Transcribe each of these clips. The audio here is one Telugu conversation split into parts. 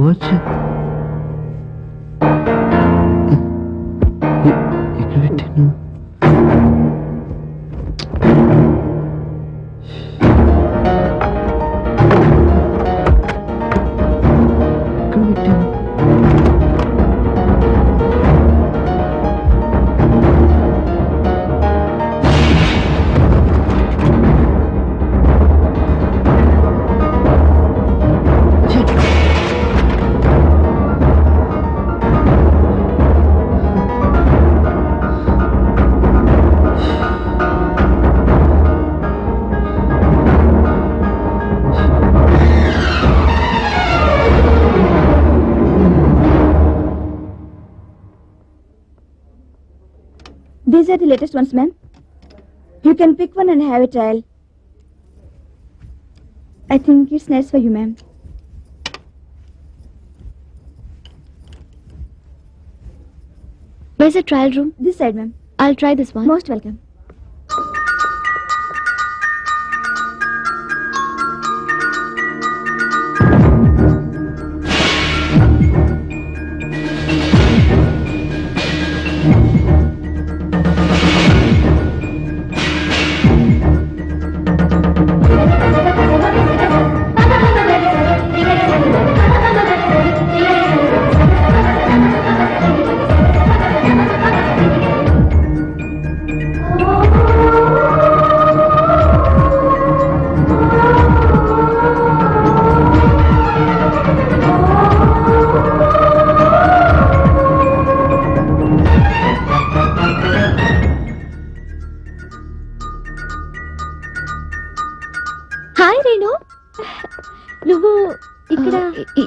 వచ్చి ఎక్కడ పెట్టాను? ఎక్కడ పెట్టాను? These are the latest ones, ma'am. You can pick one and have a trial. I think it's nice for you, ma'am. Where's the trial room? This side, ma'am. I'll try this one. Most welcome. Hi Renu, నువ్వు ఇక్కడ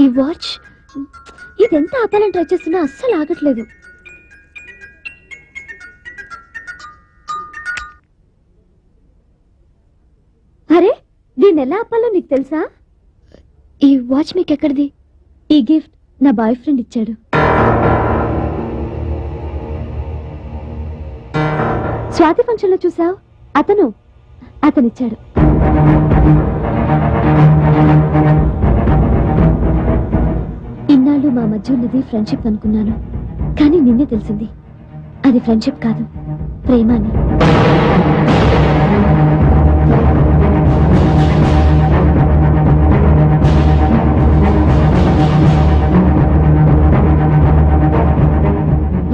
ఈ వాచ్ ఇదెంత ఆపాలని ట్రై చేస్తున్నా అస్సలు ఆగట్లేదు. అరే, దీన్ని ఎలా ఆపాలో నీకు తెలుసా? ఈ వాచ్ మీకు ఎక్కడిది? ఈ గిఫ్ట్ నా బాయ్ ఫ్రెండ్ ఇచ్చాడు. స్వాతి ఫంక్షన్ లో చూసావు, అతనిచ్చాడు. ఇన్నాళ్ళు మా మధ్య ఉన్నది ఫ్రెండ్షిప్ అనుకున్నాను, కానీ నిన్నే తెలిసింది అది ఫ్రెండ్షిప్ కాదు, ప్రేమ అని.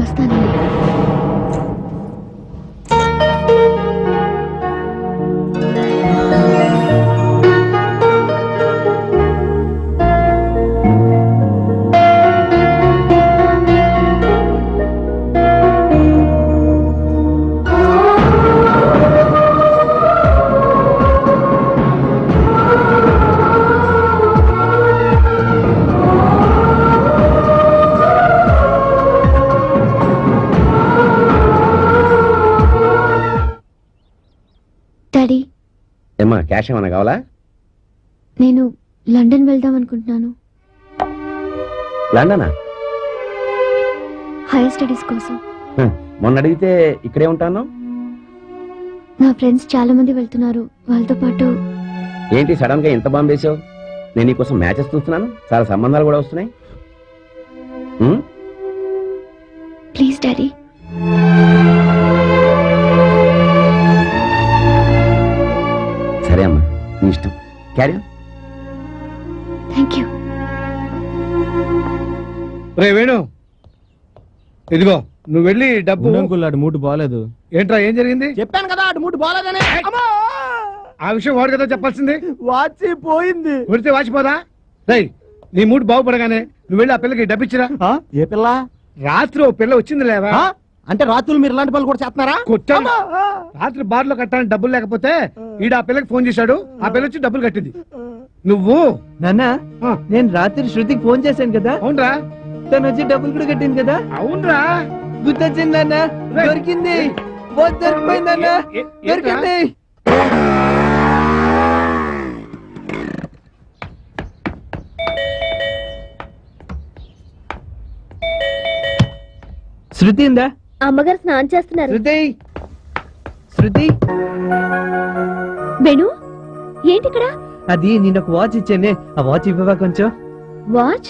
వస్తానండి. డాడీ, ఏమ్మా క్యాష్ ఏమన్నా కావాలా? నేను లండన్ వెళ్దాం అనుకుంటున్నాను. లండనా? హైయర్ స్టడీస్ కోసం. మొన్న అడిగితే ఇక్కడే ఉంటాను. నా ఫ్రెండ్స్ చాలా మంది వెళ్తున్నారు, వాళ్ళతో పాటు. ఏంటి సడన్ గా ఎంత బాంబు వేసావు? నేను నీకోసం మ్యాచెస్ చూస్తున్నాను, చాలా సంబంధాలు కూడా వస్తున్నాయి. Please daddy. సరే అమ్మా, నీ ఇష్టం. Carry on. Thank you. రే వేణు, ఇదిగో నువ్వు వెళ్ళి డబ్బు. ఆడు మూడు బాలేదు. ఏంట్రా, ఏం జరిగింది? చెప్పాను కదా ఆడు మూడు బాలేదని. ఆ విషయం వాడు కదా చెప్పాల్సింది. వాచి పోయింది. ఉడితే వాచిపోదా? రై, నీ మూడు బాగుపడగానే నువ్వు వెళ్ళి ఆ పిల్లకి డబ్బిచ్చిరా. ఏ పిల్ల? రాత్రి ఓ పిల్ల వచ్చింది లేవా? అంటే రాత్రులు మీరు ఇలాంటి పనులు కూడా చేస్తున్నారా? కొట్టాను. రాత్రి బార్ లో కట్టాలని డబ్బులు లేకపోతే ఈడ ఆ పిల్లకి ఫోన్ చేశాడు, ఆ పిల్ల వచ్చి డబ్బులు కట్టింది. నువ్వు నాన్న, నేను రాత్రి శృతికి ఫోన్ చేశాను కదా. అవునరా? తను వచ్చి డబ్బులు కూడా కట్టింది కదా. అవునరా? గుర్తొచ్చింది నాన్న, దొరికింది. దొరికిపోయింది నాన్న, దొరికింది. శృతి ఉందా? అమ్మగారు స్నానం చేస్తున్నారు. శృతి శృతి వేణు ఏంటి ఇక్కడ? అది నేను ఒక వాచ్ ఇచ్చానే, ఆ వాచ్ ఇవ్వవా కొంచెం? వాచ్?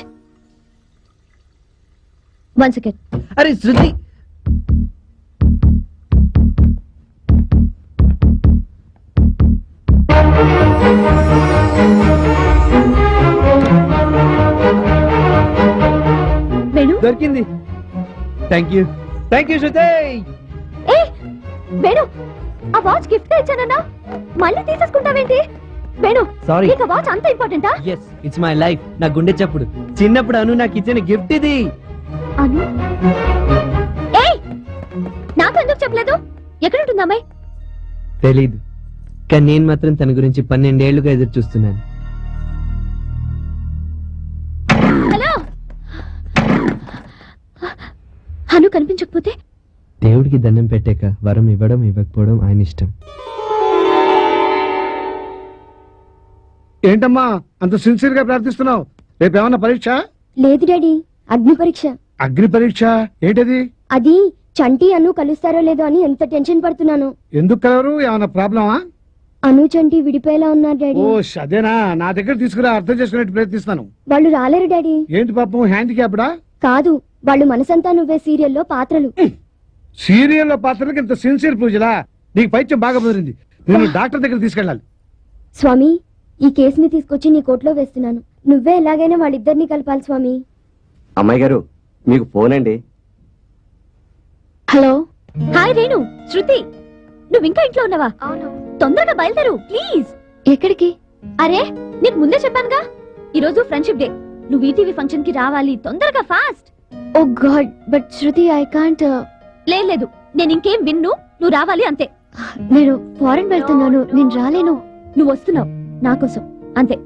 1 సెకండ్. అరే శృతి, వేణు దొరికింది. థ్యాంక్ యూ శృతి. ఏ వేణు, ఆ వాచ్ గిఫ్ట్ ఇచ్చానన్నా మళ్ళీ తీసేసుకుంటావేంటి? వేణు Sorry. నీకు ఆ వాచ్ అంత ఇంపార్టెంటా? Yes, it's my life. నా గుండె చప్పుడు. చిన్నప్పుడు అను నాకు ఇచ్చిన గిఫ్ట్ ఇది. అను ఏయ్, నాకు ఎందుకు చెప్పలేదు? ఎక్కడ ఉంటుంది అమ్మాయి? తెలీదు, కానీ నేను మాత్రం తన గురించి 12 ఏళ్లుగా ఎదురు చూస్తున్నాను. హలో, అను కనిపించకపోతే? దేవుడికి దండం పెట్టాక వరం ఇవ్వడం ఇవ్వకపోవడం ఆయన ఇష్టం. ఏంటమ్మా అంత సిన్సియర్ గా ప్రార్థిస్తున్నావు? రేపు ఏమన్నా పరీక్ష? లేదు డాడీ, అగ్ని పరీక్ష. అగ్ని పరీక్ష ఏంటది? అది చంటి అను కలుస్తారో లేదో అని ఎంత టెన్షన్ పడుతున్నాను. ఎందుకు కలవరు? ఏమన్నా ప్రాబ్లమా? అను చంటి విడిపోయేలా ఉన్నారు డాడీ. ఓ అదేనా, నా దగ్గర తీసుకురా, అర్థం చేసుకునేట్టు ప్రయత్నిస్తాను. వాళ్ళు రాలేరు డాడీ. ఏంటి పాపం, హ్యాండిక్యాప్డా? కాదు, వాళ్ళు మనసంతా నువ్వే సీరియల్లో పాత్రలు. సీరియల్లో పాత్రలకు ఇంత సిన్సియర్ పూజలా? నీకు పైత్యం బాగా కుదిరింది. నేను డాక్టర్ దగ్గర తీసుకెళ్ళాలి. స్వామి, ఈ కేసుని తీసుకొచ్చి నీ కోర్టులో వేస్తున్నాను. నువ్వే ఎలాగైనా వాళ్ళిద్దరినీ కలపాలి స్వామి. అమ్మాయి గారు, మీకు ఫోన్ అండి. హలో. హాయ్ రేణు, శృతి. నువ్వు ఇంకా ఇంట్లో ఉన్నావా? తొందరగా బయలుదేరు ప్లీజ్. ఎక్కడికి? అరే నీకు ముందే చెప్పానుగా, ఈ రోజు ఫ్రెండ్షిప్ డే. నువ్వు ఈటీవీ ఫంక్షన్ కి రావాలి, తొందరగా fast. Oh God, but Shruti I can't. లేదు, నేను ఇంకేం విన్ను, నువ్వు రావాలి అంతే. నేను ఫారెన్ వెళ్తున్నాను, నేను రాలేను. నువ్వు వస్తున్నావు నా కోసం అంతే.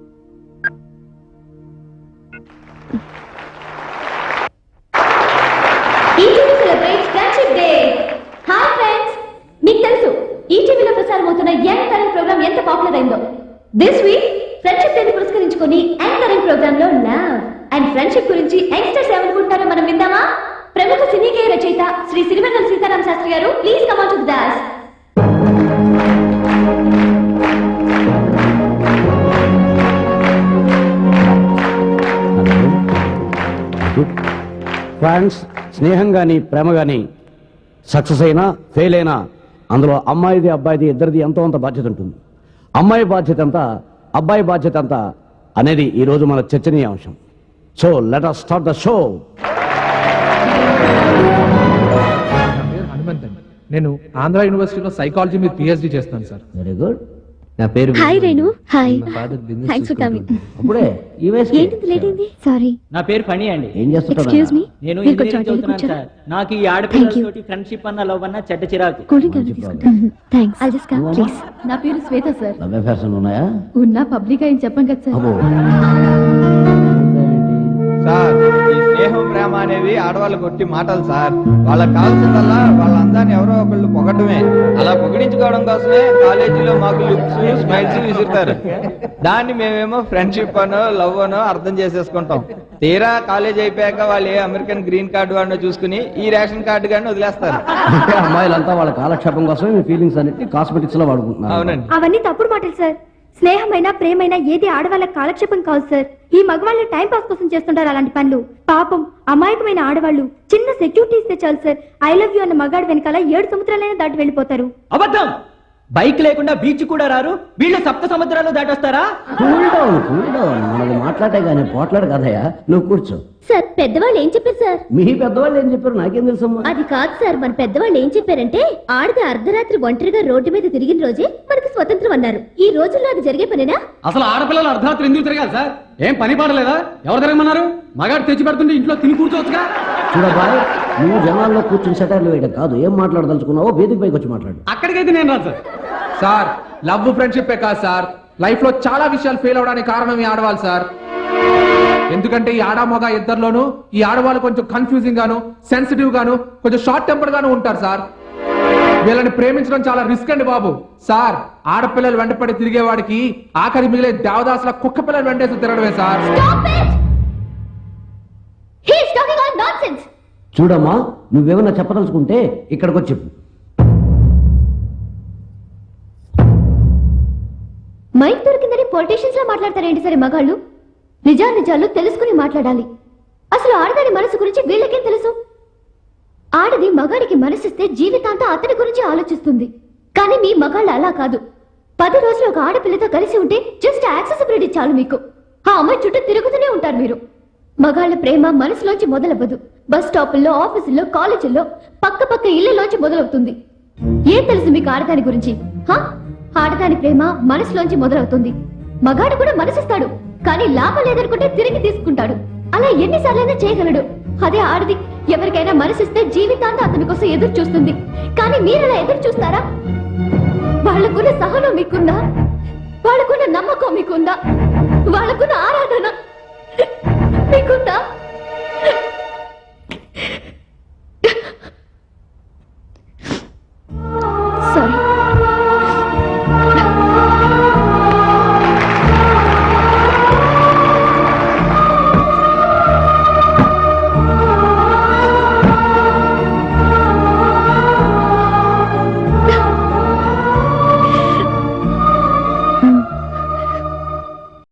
ETV celebrates friendship day. Hi friends, మీకు తెలుసు ఈటీవీలో ప్రసారం అవుతున్న యంగ్ ప్రోగ్రామ్ ఎంత పాపులర్ అయిందో. దిస్ వీక్ ఫ్రెండ్షిప్ డే ని పురస్కరించుకొని యాంకరింగ్ ప్రోగ్రామ్ లో లవ్ అండ్ ఫ్రెండ్షిప్ గురించి యంగ్స్టర్స్ ఏమనుకుంటారో మనం విందామా? ప్రముఖ సినీ గేయ రచయిత శ్రీ సిరివెన్నెల సీతారామ శాస్త్రి గారు, please come on to the dash. Friends, స్నేహం గాని ప్రేమ గాని సక్సెస్ అయినా ఫెయిల్ అయినా అందులో అమ్మాయిది అబ్బాయిది ఇద్దరిది ఎంతో అంత బాధ్యత ఉంటుంది. అమ్మాయి బాధ్యత ఎంత, అబ్బాయి బాధ్యత ఎంత అనేది ఈ రోజు మన చర్చనీయాంశం. So let us start the show. Hanumanth అండి, నేను ఆంధ్ర యూనివర్సిటీలో సైకాలజీ మీద పిహెచ్డి చేస్తాను సార్. Very good. నా పేరు హాయ్ రేణు. హాయ్, మా father business thanks for coming. అప్పుడే ఈ వయసుకి ఏంటి లేట్ అయింది? సారీ. నా పేరు ఫణి అండి. ఏం చేస్తుంటారు? ఎక్స్క్యూజ్ మీ, నేను మీరు కొంచెం ఇంజనీరింగ్ అటు చదువుతున్నాను కూర్చోరా? సార్. నాకు ఈ ఆడపిల్లలతోటి ఫ్రెండ్షిప్ అన్న లవ్ అన్న చెడ్డ చిరాకు. కూల్ డ్రింక్ ఏమైనా తీసుకుంటారా? Thanks. I'll just come, please. నా పేరు శ్వేత సార్. లవ్ అఫేర్స్ ఉన్నాయా? ఉన్నా పబ్లిక్ అని చెప్పాం కదా సార్. అబ్బో. సార్, ఈ స్నేహం ప్రేమ అనేవి ఆడవాళ్ళు కొట్టి మాటలు సార్. వాళ్ళకి కావాల్సిందల్లా వాళ్ళ అందాన్ని ఎవరో ఒకళ్ళు పొగడమే. అలా పొగిడించుకోవడం కోసమే కాలేజీలో మాకు లుక్స్ స్మైల్స్ విసురుతారు. దాన్ని మేమేమో ఫ్రెండ్షిప్ అనో లవ్ అనో అర్థం చేసేసుకుంటాం. తీరా కాలేజ్ అయిపోయాక వాళ్ళు ఏ అమెరికన్ గ్రీన్ కార్డు వాడినో చూసుకుని ఈ రేషన్ కార్డు గాని వదిలేస్తారు. అంటే అమ్మాయిలంతా వాళ్ళ కాలక్షేపం కోసమే మీ ఫీలింగ్స్ అన్నిటి కాస్మెటిక్స్ లో వాడుకుంటున్నారు. అవునండి. అవన్నీ తప్పుడు మాటలు సార్. స్నేహమైనా ప్రేమైనా ఏది ఆడవాళ్ళ కాలక్షేపం కాదు సార్. ఈ మగవాళ్ళు టైం పాస్ కోసం చేస్తుంటారు అలాంటి పనులు. పాపం అమాయకమైన ఆడవాళ్ళు చిన్న సెక్యూరిటీ ఇస్తే చాలు సార్, ఐ లవ్ యూ అన్న మగాడు వెనకాల 7 సముద్రాలైనా దాటి వెళ్ళిపోతారు. అబద్ధం. బైక్ లేకుండా బీచ్ కూడా రారు, వీళ్ళు 7 సముద్రాలు దాటొస్తారా? Cool down, cool down. మనది మాట్లాడే కానీ పోట్లాడు కదయ్యా. నువ్వు కూర్చో. సార్ పెద్దవాళ్ళు ఏం చెప్పారు సార్? మీ పెద్దవాళ్ళు ఏం చెప్పారు నాకేం తెలుసమ్మా. అది కాదు సార్, మన పెద్దవాళ్ళు ఏం చెప్పారంటే ఆడది అర్ధరాత్రి ఒంటరిగా రోడ్డు మీద తిరిగిన రోజే మనకు స్వతంత్రం అన్నారు. ఈ రోజుల్లో అది జరిగే పనేనా? అసలు ఆడపిల్లలు అర్ధరాత్రి ఎందుకు తిరగాలి సార్? ఏం పని పాడలేదా? ఎవరు తిరగమన్నారు? మగాడు తెచ్చి పెడుతుంటే ఇంట్లో తిని కూర్చోవచ్చుగా. చూడబాయ్, నువ్వు జనాల్లో కూర్చుని సెటర్లు వేయడం కాదు, ఏం మాట్లాడదలుచుకున్నావో వేదిక పైకి వచ్చి మాట్లాడు. అక్కడికైతే నేను రాదు సార్. సార్, లవ్ ఫ్రెండ్షిప్ కాదు సార్, లైఫ్ లో చాలా విషయాలు ఫెయిల్ అవడానికి కారణం ఈ ఆడవాళ్ళు సార్. ఎందుకంటే ఈ ఆడ మగ ఇద్దరిలోనూ ఈ ఆడవాళ్ళు కొంచెం కన్ఫ్యూజింగ్ గాను, సెన్సిటివ్ గాను, కొంచెం షార్ట్ టెంపర్ గాను ఉంటారు సార్. వీళ్ళని ప్రేమించడం చాలా రిస్క్ అండి బాబు. సార్, ఆడపిల్లలు వెంటపడి తిరిగేవాడికి ఆఖరి మిగిలే దేవదాసుల కుక్క పిల్లలు వెంటేసి తిరగడమే sir. Stop it! He is talking all nonsense. చూడమ్మా, నువ్వేమన్నా చెప్పదలుచుకుంటే ఇక్కడికి వచ్చి చెప్పు. మైక్ దొరికిందని పొలిటీషియన్స్ లా మాట్లాడతారేంటి సరే మగాళ్ళు? నిజాలు తెలుసుకుని మాట్లాడాలి. అసలు ఆడదాని మనసు గురించి వీళ్ళకేం తెలుసు? ఆడది మగాడికి మనసిస్తే జీవితాంతం అతని గురించి ఆలోచిస్తుంది. కానీ మీ మగాళ్ళు అలా కాదు. 10 రోజులు ఒక ఆడపిల్లతో కలిసి ఉంటే జస్ట్ యాక్సెసిబిలిటీ చాలు మీకు. ఆ అమ్మాయి చుట్టూ తిరుగుతూనే ఉంటారు మీరు. మగాళ్ళ ప్రేమ మనసులోంచి మొదలవ్వదు. బస్ స్టాపుల్లో, ఆఫీసుల్లో, కాలేజీల్లో, పక్క ఇళ్లలోంచి మొదలవుతుంది. ఏం తెలుసు మీకు ఆడదాని గురించి? ఆడదాని ప్రేమ మనసులోంచి మొదలవుతుంది. మగాడు కూడా మనసిస్తాడు, కానీ లాభం లేదనుకుంటే తిరిగి తీసుకుంటాడు. అలా ఎన్నిసార్లైనా చేయగలడు. అదే ఆడది ఎవరికైనా మనసిస్తే జీవితాంతం అతని కోసం ఎదురు చూస్తుంది. కానీ మీరలా ఎదురు చూస్తారా? వాళ్ళకున్న సహనం మీకుందా? వాళ్ళకున్న నమ్మకం మీకుందా? వాళ్ళకున్న ఆరాధన మీకుందా?